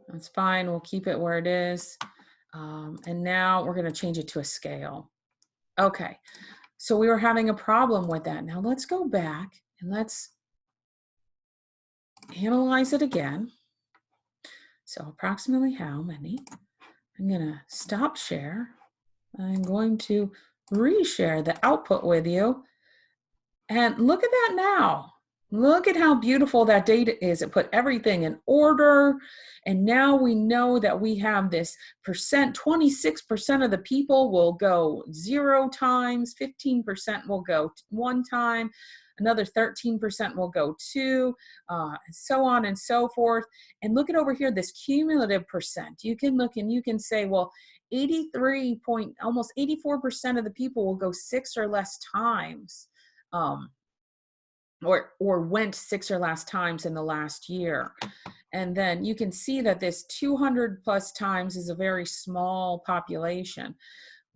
that's fine. We'll keep it where it is. And now we're going to change it to a scale. Okay, so we were having a problem with that. Now let's go back and let's analyze it again. So approximately how many? I'm going to stop share. I'm going to reshare the output with you. And look at that now. Look at how beautiful that data is. It put everything in order. And now we know that we have this percent, 26% of the people will go 0 times, 15% will go 1 time, another 13% will go 2, so on and so forth. And look at over here, this cumulative percent. You can look and you can say, well, 83 point, almost 84% of the people will go 6 or less times. Or went 6 or less times in the last year. And then you can see that this 200 plus times is a very small population.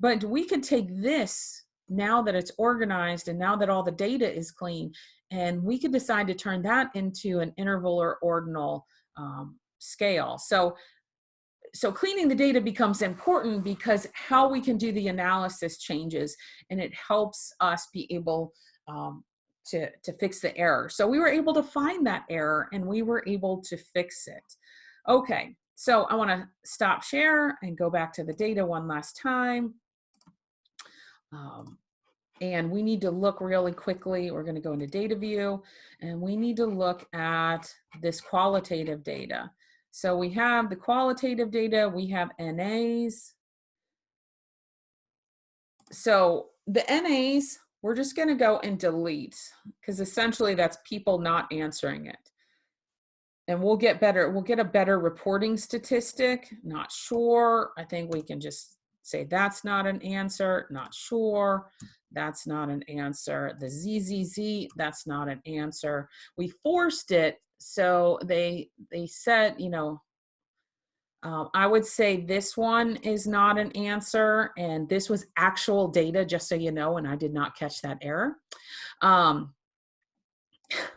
But we could take this, now that it's organized and now that all the data is clean, and we could decide to turn that into an interval or ordinal scale. So cleaning the data becomes important because how we can do the analysis changes, and it helps us be able to fix the error. So we were able to find that error and we were able to fix it. Okay, so I want to stop share and go back to the data one last time. And we need to look really quickly. We're going to go into data view and we need to look at this qualitative data. So we have the qualitative data, we have NAs. So the NAs, we're just going to go and delete because essentially that's people not answering it. And we'll get a better reporting statistic. Not sure. I think we can just say that's not an answer. Not sure. That's not an answer. The ZZZ, that's not an answer. We forced it. So they said, you know, I would say this one is not an answer, and this was actual data, just so you know, and I did not catch that error. I can't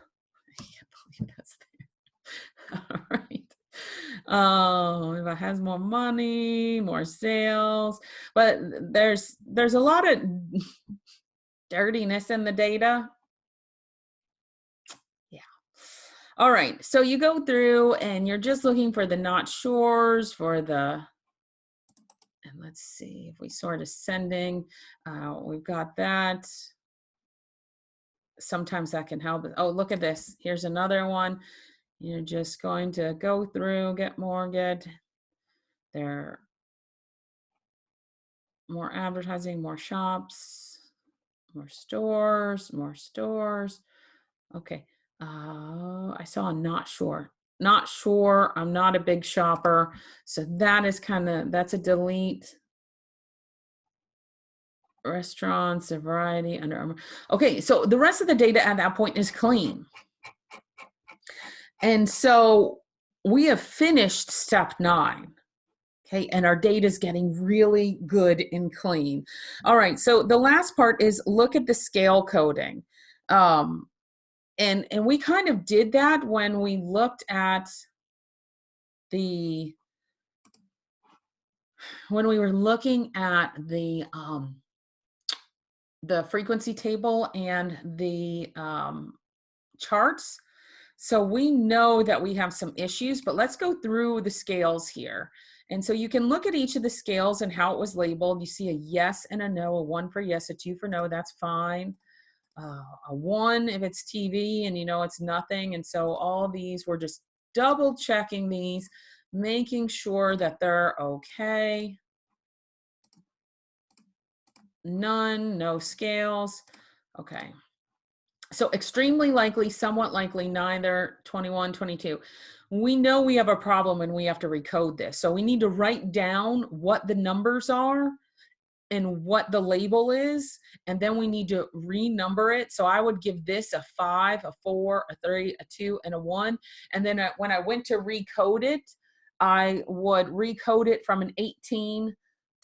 believe that's there. All right. If it has more money, more sales, but there's a lot of dirtiness in the data. Yeah. All right. So you go through and you're just looking for the not sures, for the, and let's see if we sort ascending, we've got that. Sometimes that can help. Oh, look at this. Here's another one. You're just going to go through, get more, there more advertising, more shops, more stores, more stores. Okay. I saw a not sure. Not sure. I'm not a big shopper. So that is that's a delete. Restaurants, a variety, Under Armour. Okay, so the rest of the data at that point is clean. And so we have finished step 9. Okay, and our data is getting really good and clean. All right, so the last part is look at the scale coding. And we kind of did that when we looked at when we were looking at the frequency table and the charts. So we know that we have some issues, but let's go through the scales here. And so you can look at each of the scales and how it was labeled. You see a yes and a no, a 1 for yes, a 2 for no, that's fine. A 1 if it's TV and you know it's nothing. And so all these, we're just double checking these, making sure that they're okay. None, no scales. Okay. So extremely likely, somewhat likely, neither, 21, 22. We know we have a problem and we have to recode this. So we need to write down what the numbers are and what the label is, and then we need to renumber it. So I would give this a 5, a 4, a 3, a 2, and a 1. And then when I went to recode it, I would recode it from an 18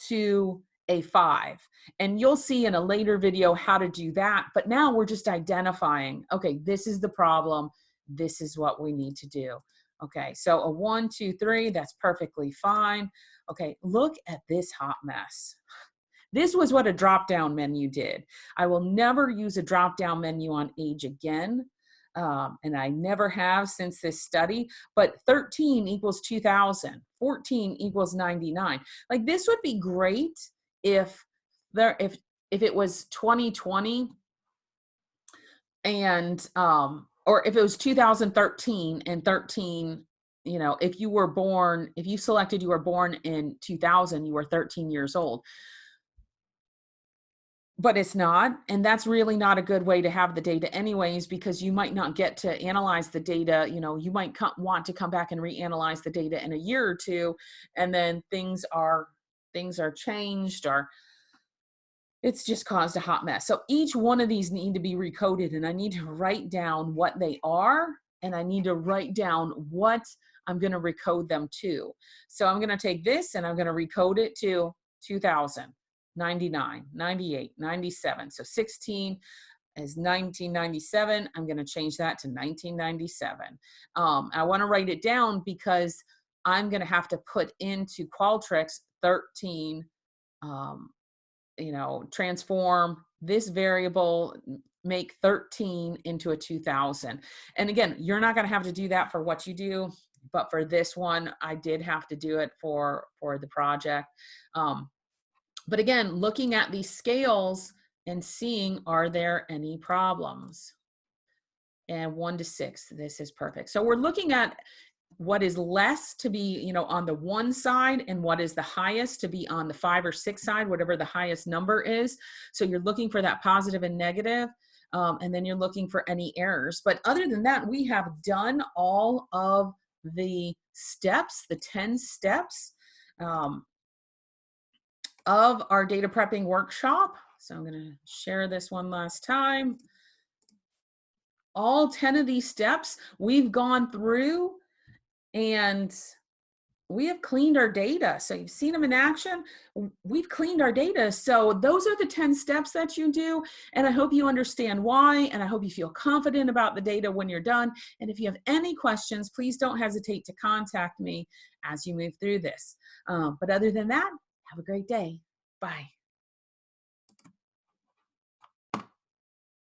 to a 5. And you'll see in a later video how to do that. But now we're just identifying, okay, this is the problem. This is what we need to do. Okay, so a 1, 2, 3, that's perfectly fine. Okay, look at this hot mess. This was what a drop-down menu did. I will never use a drop-down menu on age again, and I never have since this study, but 13 equals 2000, 14 equals 99. Like, this would be great if it was 2020 and, or if it was 2013 and 13, you know, if you selected you were born in 2000, you were 13 years old. But it's not, and that's really not a good way to have the data anyways, because you might not get to analyze the data. You know, you might want to come back and reanalyze the data in a year or two, and then things are changed, or it's just caused a hot mess. So each one of these need to be recoded, and I need to write down what they are, and I need to write down what I'm going to recode them to. So I'm going to take this and I'm going to recode it to 2000. 99, 98, 97. So 16 is 1997. I'm going to change that to 1997. I want to write it down because I'm going to have to put into Qualtrics 13, you know, transform this variable, make 13 into a 2000. And again, you're not going to have to do that for what you do, but for this one, I did have to do it for the project. But again, looking at these scales and seeing, are there any problems? And 1 to 6, this is perfect. So we're looking at what is less to be, you know, on the 1 side, and what is the highest to be on the 5 or 6 side, whatever the highest number is. So you're looking for that positive and negative, and then you're looking for any errors. But other than that, we have done all of the steps, the 10 steps. Of our data prepping workshop. So I'm going to share this one last time. All 10 of these steps we've gone through, and we have cleaned our data. So you've seen them in action. We've cleaned our data. So those are the 10 steps that you do. And I hope you understand why, and I hope you feel confident about the data when you're done. And if you have any questions, please don't hesitate to contact me as you move through this. But other than that, have a great day. Bye.